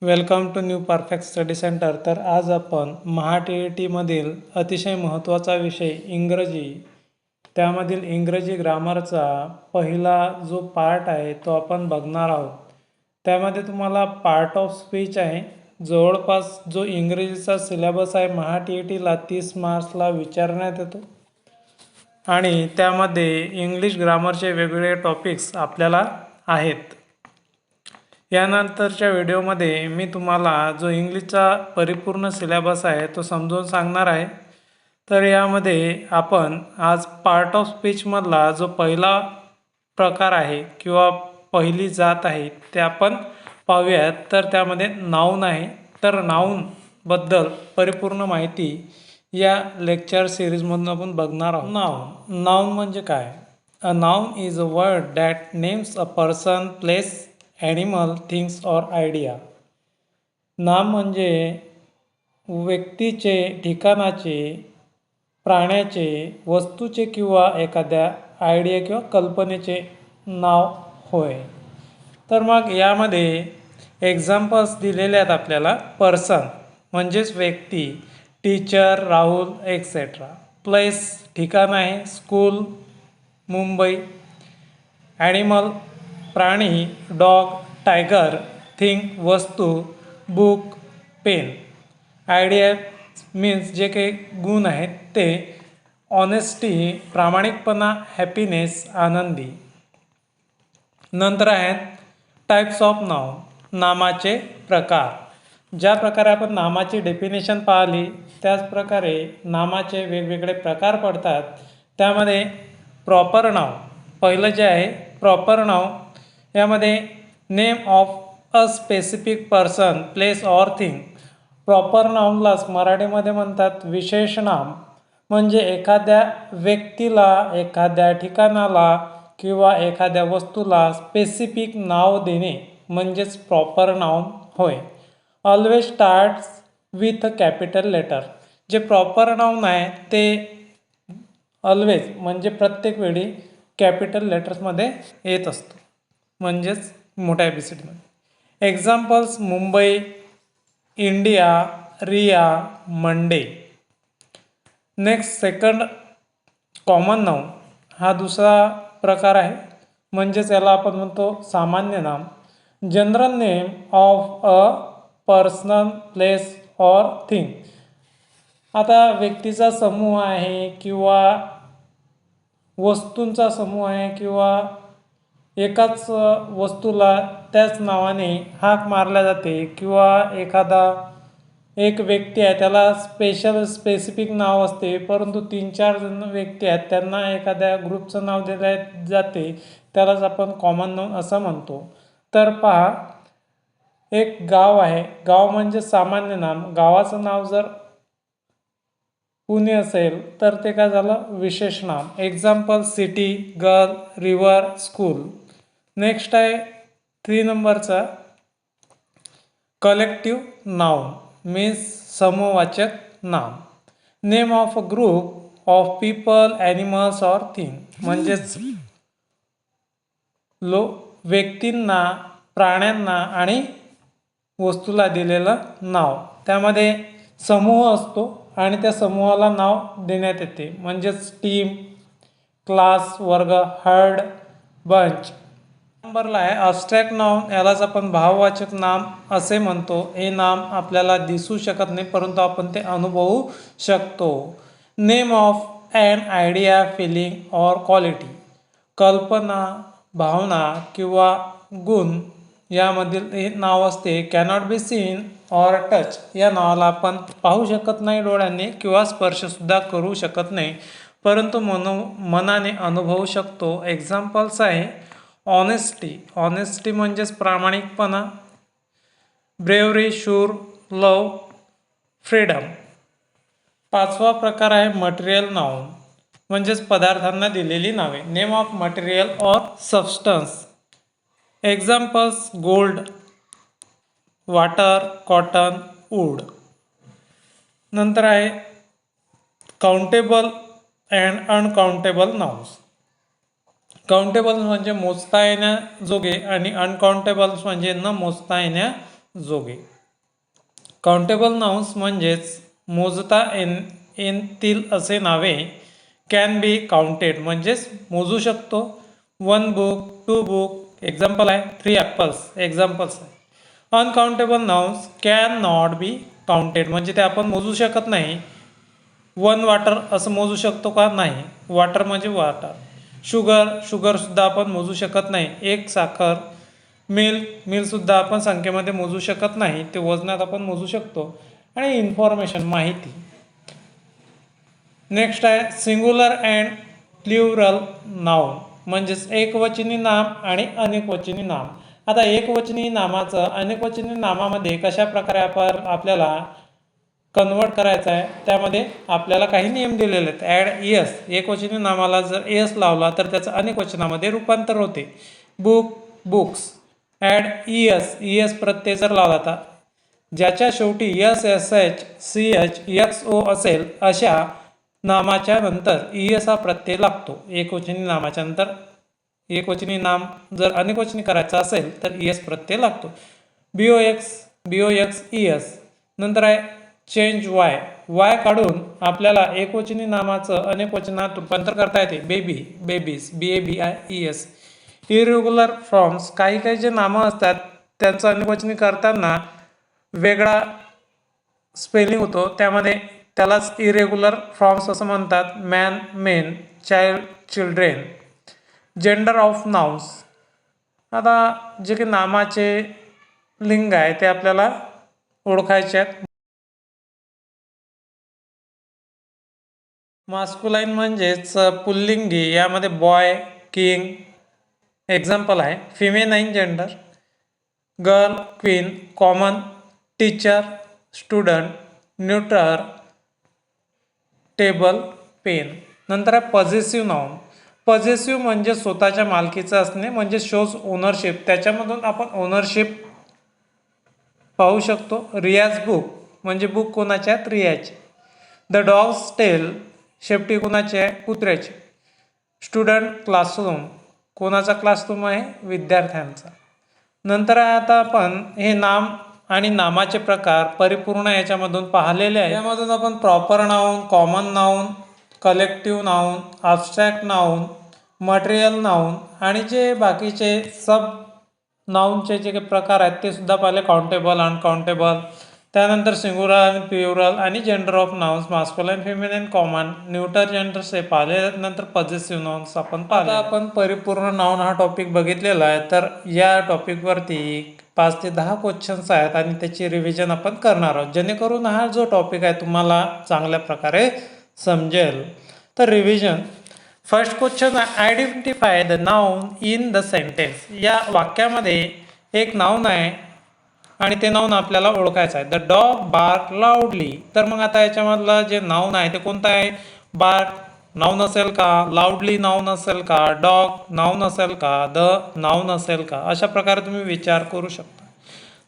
Welcome to new perfect study centre. तर आज आपण महा-टी-ई-टीमधील अतिशय महत्त्वाचा विषय इंग्रजी, त्यामधील इंग्रजी ग्रामरचा पहिला जो पार्ट आहे तो आपण बघणार आहोत. त्यामध्ये तुम्हाला पार्ट ऑफ स्पीच आहे. जवळपास जो इंग्रजीचा सिलेबस आहे महा-टी-ई-टीला 30 मार्क्सला विचारण्यात येतो आणि त्यामध्ये इंग्लिश ग्रामरचे वेगवेगळे टॉपिक्स आपल्याला आहेत. यानंतरच्या व्हिडिओमध्ये मी तुम्हाला जो इंग्लिशचा परिपूर्ण सिलेबस आहे तो समजावून सांगणार आहे. तर यामध्ये आपण आज पार्ट ऑफ स्पीचमधला जो पहिला प्रकार आहे किंवा पहिली जात आहे ते आपण पाहूयात. तर त्यामध्ये नाऊन आहे. तर नाऊनबद्दल परिपूर्ण माहिती या लेक्चर सिरीजमधून आपण बघणार आहोत. नाऊन म्हणजे काय? A noun is a word that names a person, place, animal, things or idea. नाम म्हणजे व्यक्तीचे, ठिकाणाचे, प्राण्याचे, वस्तूचे किंवा एखाद्या आयडिया किंवा कल्पनेचे नाव होय. तर मग यामध्ये एक्झाम्पल्स दिलेले आहेत आपल्याला. पर्सन म्हणजेच व्यक्ती, टीचर, राहुल एक्सेट्रा. प्लेस ठिकाण आहे, स्कूल, मुंबई. ॲनिमल प्राणी, डॉग, टायगर. थिंग वस्तू, बुक, पेन. आयडिया मीन्स जे काही गुण आहेत ते. ऑनेस्टी प्रामाणिकपणा, हॅपीनेस आनंदी. नंतर आहेत टाईप्स ऑफ नाउन, नामाचे प्रकार. ज्या प्रकारे आपण नामाची डेफिनेशन पाहिली त्याच प्रकारे नामाचे वेगवेगळे प्रकार पडतात. त्यामध्ये प्रॉपर नाउन पहिलं जे आहे प्रॉपर नाउन, यामध्ये name of a specific person, place or thing. Proper नाउनलाच मराठीमध्ये म्हणतात विशेष नाम. म्हणजे एखाद्या व्यक्तीला, एखाद्या ठिकाणाला किंवा एखाद्या वस्तूला स्पेसिफिक नाव देणे म्हणजेच प्रॉपर नाउन होय. Always starts with a capital letter. जे प्रॉपर नाउन आहे ते ऑलवेज म्हणजे प्रत्येक वेळी कॅपिटल लेटर्समध्ये येत असतो, म्हणजेच मोठ्या एपिसोडमध्ये. Examples Mumbai, India, Riya, Monday. Next second common noun, हा दुसरा प्रकार आहे. म्हणजेच याला आपण म्हणतो सामान्य नाम. General name of a person, place or thing. आता व्यक्तीचा समूह आहे किंवा वस्तूंचा समूह आहे किंवा एकाच वस्तूला त्याच नावाने हाक मारल्या जाते किंवा एक व्यक्ती आहे त्याला स्पेसिफिक नाव असते, परंतु 3-4 जण व्यक्ती आहेत त्यांना एखाद्या ग्रुपचं नाव दिले जाते, त्यालाच आपण कॉमन नाउन असं म्हणतो. तर पहा, एक गाव आहे, गाव म्हणजे सामान्य नाम. गावाचं नाव जर पुणे असेल तर ते काय झालं विशेष नाम. Example city, girl, river, school. Next आहे 3 नंबरचा कलेक्टिव्ह नाउन मीन्स समूहवाचक नाम. Name of a group of people, animals or thing. म्हणजेच व्यक्तींना, प्राण्यांना आणि वस्तूला दिलेलं नाव. त्यामध्ये समूह असतो आणि त्या समूहाला नाव देण्यात येते. म्हणजेच टीम, क्लास, वर्ग, हर्ड, बंच. नंबरला आहे अब्स्ट्रॅक्ट नाउन. यालाच आपण भाववाचक नाम असे म्हणतो. हे नाम आपल्याला दिसू शकत नाही परंतु आपण ते अनुभवू शकतो. Name of an idea, feeling or quality. कल्पना, भावना किंवा गुण यामधील हे नाव असते. Cannot be seen or touch. या नावाला आपण पाहू शकत नाही डोळ्यांनी किंवा स्पर्शसुद्धा करू शकत नाही, परंतु मनाने अनुभवू शकतो. एक्झाम्पल्स आहे ऑनेस्टी. ऑनेस्टी म्हणजेच प्रामाणिकपणा. ब्रेवरी, शूर, लव, फ्रीडम. 5वा प्रकार आहे मटेरियल नाउन म्हणजेच पदार्थांना दिलेली नावे. Name of material or substance. Examples gold, water, cotton, wood. नंतर आहे countable and uncountable nouns. Countables म्हणजे मोजता येण्याजोगे आणि अनकाउंटेबल्स म्हणजे न मोजता येण्याजोगे. जोगे. काउंटेबल नाउन्स म्हणजेच मोजता येतील असे नावे. कॅन बी काउंटेड म्हणजेच मोजू शकतो. 1 बुक, 2 बुक एक्झाम्पल आहे. 3 ॲपल्स एक्झाम्पल्स आहे. Uncountable nouns can not be counted म्हणजे ते आपण मोजू शकत नाही. 1 वॉटर असं मोजू शकतो का? नाही. वॉटर म्हणजे वॉटर. शुगरसुद्धा आपण मोजू शकत नाही. 1 साखर. मिल्कसुद्धा आपण संख्येमध्ये मोजू शकत नाही. ते वजनात आपण मोजू शकतो. आणि इन्फॉर्मेशन माहिती. नेक्स्ट आहे सिंग्युलर अँड प्ल्युरल नाउन म्हणजेच एकवचनी नाम आणि अनेकवचनी नाम. आता एकवचनी नामाचं अनेकवचनी नामामध्ये कशा प्रकारे आपल्याला कन्वर्ट करायचं आहे त्यामध्ये आपल्याला काही नियम दिलेले आहेत. ॲड एस एकवचनी नामाला जर एस लावला तर त्याचं अनेकवचनामध्ये रूपांतर होते. बुक्स. ॲड ईएस प्रत्यय जर लावला तर ज्याच्या शेवटी SSHCHXO असेल अशा नामाच्या नंतर ईएस हा प्रत्यय लागतो. एकवचनी नामाच्या नंतर एकवचनी नाम जर अनेकवचनी करायचं असेल तर ईएस प्रत्यय लागतो. BOX ES. नंतर आहे चेंज वाय काढून आपल्याला एकवचनी नामाचं अनेकवचनात रूपांतर करता येते. Babies BABIES. इरेग्युलर फॉर्म्स काही जे नामं असतात त्यांचं अनेकवचनी करताना वेगळा स्पेलिंग होतो त्यामध्ये त्यालाच इरेग्युलर फॉर्म्स असं म्हणतात. Man main, child children. Gender of nouns. आता जे काही नामाचे लिंग आहे ते आपल्याला ओळखायचे आहेत. मास्कुलाईन म्हणजेच पुल्लिंगी यामध्ये बॉय, किंग एक्झाम्पल आहे. Feminine gender girl, queen, common, teacher, student, neuter, table, pen. नंतर आहे पॉझेसिव्ह नाउन. पॉझेसिव्ह म्हणजे स्वतःच्या मालकीचं असणे म्हणजे शोज ओनरशिप. त्याच्यामधून आपण ओनरशिप पाहू शकतो. रियाज बुक म्हणजे बुक कोणाचे आहेत? रियाचे. द डॉग्स टेल शेपटी कोणाची आहे? कुत्र्याची. स्टुडंट क्लासरूम कोणाचा क्लासरूम आहे? विद्यार्थ्यांचा. नंतर आता आपण हे नाम आणि नामाचे प्रकार परिपूर्ण याच्यामधून पाहिलेले आहे. यामधून आपण proper noun, common noun, collective noun, abstract noun, material noun आणि जे बाकीचे सब नाउनचे जे काही प्रकार आहेत ते सुद्धा पाहिले. Countable, uncountable. त्यानंतर सिंग्युलर आणि प्ल्युरल आणि gender of nouns masculine, feminine, common, neuter genders हे पाहिले. नंतर पॉझेसिव्ह नाउन्स आपण पाहिले. आपण परिपूर्ण नाउन हा टॉपिक बघितलेला आहे. तर या टॉपिकवरती 5 ते 10 क्वेश्चन्स आहेत आणि त्याची रिव्हिजन आपण करणार आहोत जेणेकरून हा जो टॉपिक आहे तुम्हाला चांगल्या प्रकारे समजेल. तर revision. First question identify the noun in the sentence. या वाक्यामध्ये एक नाउन आहे आणि ते नाउन आपल्याला ओळखायचं आहे. The dog bark loudly. तर मग आता याच्यामधलं जे नाउन आहे ते कोणतं आहे? बार्क नाउन असेल का? लाऊडली नाउन असेल का? डॉग नाउन असेल का? द नाउन असेल का? अशा प्रकारे तुम्ही विचार करू शकता.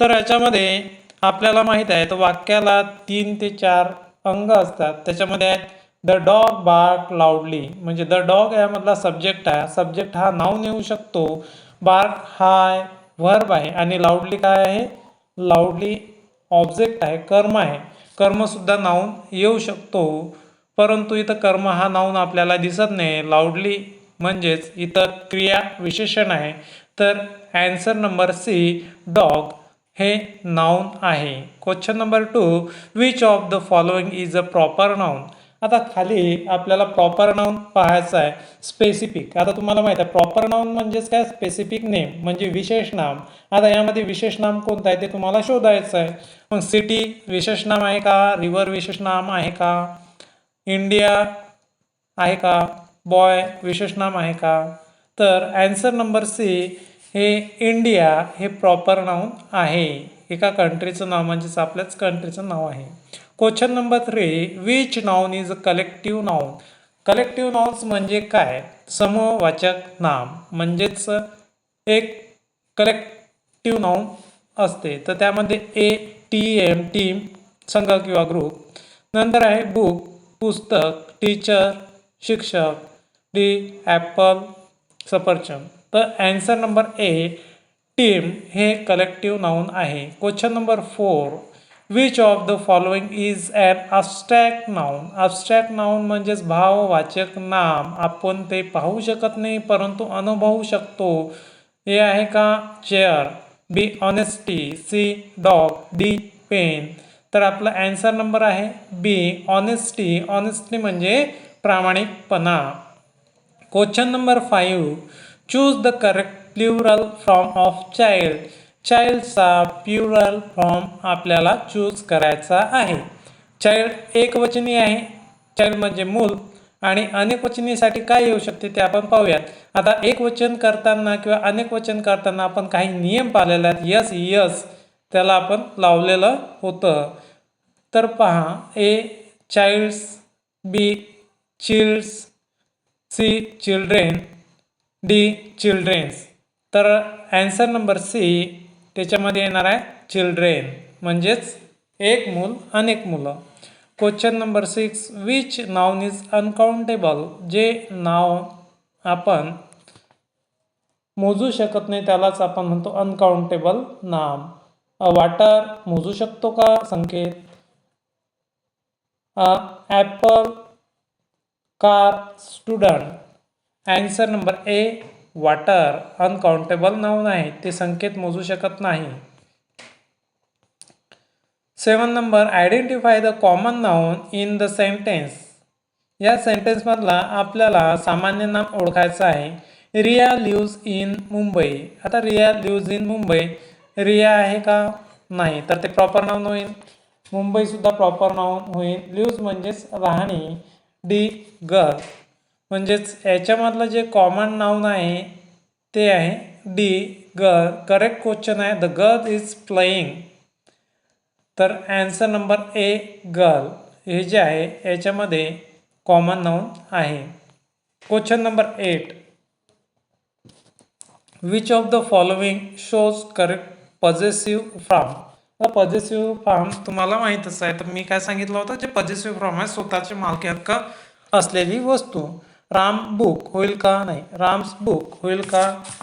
तर याच्यामध्ये आपल्याला माहीत आहे तर वाक्याला 3 ते 4 अंग असतात. त्याच्यामध्ये द डॉग बार्क लाऊडली म्हणजे द डॉग यामधला सब्जेक्ट आहे. सब्जेक्ट हा नाउन येऊ शकतो. बार्क हा व्हर्ब आहे आणि लाऊडली काय आहे? लाऊडली ऑब्जेक्ट आहे, कर्म आहे. कर्मसुद्धा नाउन येऊ शकतो परंतु इथं कर्म हा नाउन आपल्याला दिसत नाही. लाऊडली म्हणजेच इथं क्रिया विशेषण आहे. तर ॲन्सर नंबर सी डॉग हे नाउन आहे. Question number 2 which of the following is a proper noun. आता खाली आपल्याला प्रॉपर नाउन पाहायचं आहे. स्पेसिफिक. आता तुम्हाला माहिती आहे प्रॉपर नाउन म्हणजेच काय? स्पेसिफिक नेम म्हणजे विशेष नाम. आता यामध्ये विशेष नाम कोणतं आहे ते तुम्हाला शोधायचं आहे. मग सिटी विशेष नाम आहे का? रिव्हर विशेष नाम आहे का? इंडिया आहे का? बॉय विशेष नाम आहे का? तर ॲन्सर नंबर सी हे इंडिया हे प्रॉपर नाउन आहे. एका कंट्रीचं नाव म्हणजेच आपल्याच कंट्रीचं नाव आहे. Question number 3 which noun is a collective noun. Collective nouns म्हणजे काय? समूहवाचक नाम म्हणजेच एक कलेक्टिव्ह नाउन असते. तर त्यामध्ये टीम संघ किंवा ग्रुप. नंतर आहे बुक पुस्तक, टीचर शिक्षक, ॲपल सफरचंद. तर ॲन्सर नंबर ए टीम हे कलेक्टिव्ह नाऊन आहे. Question number 4, which of the following is an abstract noun. Abstract noun म्हणजेच भाववाचक नाम. आपण ते पाहू शकत नाही परंतु अनुभवू शकतो. हे आहे का chair, B honesty, C dog, D pen. तर आपला ॲन्सर नंबर आहे बी ऑनेस्टी. ऑनेस्टी म्हणजे प्रामाणिकपणा. Question number 5, choose the correct plural form of child. चाइल्डचा प्लुरल फॉर्म आपल्याला चूज करायचा आहे. चाइल्ड एकवचनी आहे, चाइल्ड म्हणजे मूल, आणि अनेकवचनीसाठी काय येऊ शकते ते आपण पाहूयात. आता एकवचन करताना किंवा अनेकवचन करताना आपण काही नियम पाळलेले आहेत. यस यस त्याला आपण लावलेलं होतं. तर पहा, A childs, B childs, C children, D childrens. तर ॲन्सर नंबर सी त्याच्यामध्ये येणार आहे चिल्ड्रेन, म्हणजेच एक मूल अनेक मुलं. Question number 6, which noun is uncountable. जे नाव आपण मोजू शकत नाही त्यालाच आपण म्हणतो अनकाउंटेबल नाम. वाटर मोजू शकतो का संकेत. Apple, car, student. Answer number A water uncountable noun आहे, ते संकेत मोजू शकत नाही. 7 नंबर, identify the common noun in the sentence. या सेंटेन्समधला आपल्याला सामान्य नाम ओळखायचं आहे. Riya lives in Mumbai. आता रिया लिव्ज इन मुंबई, रिया आहे का नाही, तर ते प्रॉपर नाऊन होईल. मुंबईसुद्धा प्रॉपर नाऊन होईल. लिव्ज म्हणजेच राहणी, डी गर्ल, म्हणजेच याच्यामधलं जे कॉमन नाऊन आहे ते आहे डी गर्ल. करेक्ट क्वेश्चन आहे, द गर्ल इज प्लेइंग. तर ॲन्सर नंबर ए गर्ल हे जे आहे याच्यामध्ये कॉमन नाऊन आहे. Question number 8, which of the following shows correct possessive from. Possessive form तुम्हाला माहीतच आहे, तर मी काय सांगितलं होतं, जे पॉझेसिव्ह फॉर्म आहे स्वतःचे मालकी हक्क असलेली वस्तू. राम बुक होईल का नाही, राम्स बुक होईल का,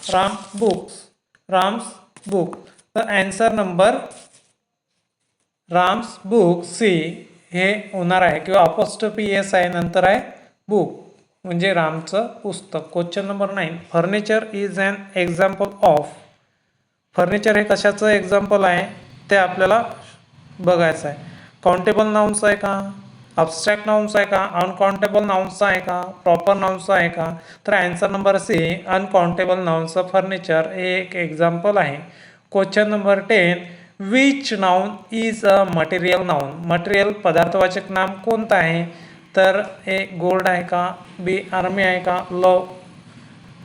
राम बुक्स, राम्स बुक. तर answer number Ram's book C हे होणार आहे, किंवा अपॉस्ट्रोफी एस आहे नंतर आहे बुक म्हणजे रामचं पुस्तक. Question number 9, furniture is an example of. Furniture हे कशाचं एक्झाम्पल आहे ते आपल्याला बघायचं आहे. काउंटेबल नाउन्स आहे का, अब्स्ट्रॅक्ट नाउन्स आहे का, अनकाउंटेबल नाउन्सचा आहे का, प्रॉपर नाउन्सचा आहे का. तर ॲन्सर नंबर सी अनकाउंटेबल नाउन्सचं फर्निचर हे एक एक्झाम्पल आहे. Question number 10, which noun is a material noun. Material पदार्थवाचक नाम कोणतं आहे, तर ए गोल्ड आहे का, बी आर्मी आहे का, लव,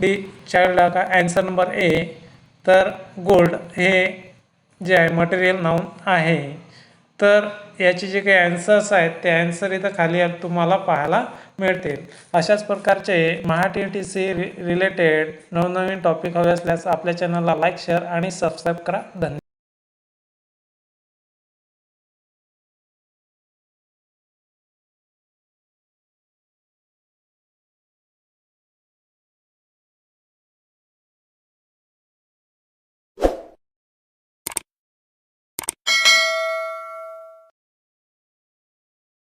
डी चाइल्ड आहे का. ॲन्सर नंबर ए तर गोल्ड हे जे आहे मटेरियल नाउन आहे. तर याचे जे काही ॲन्सर्स आहेत ते ॲन्सर इथं खाली तुम्हाला पाहायला मिळतील. अशाच प्रकारचे TNTC रिलेटेड नवनवीन टॉपिक हवे असल्यास आपल्या चॅनलला लाईक, शेअर आणि सबस्क्राईब करा. धन्यवाद.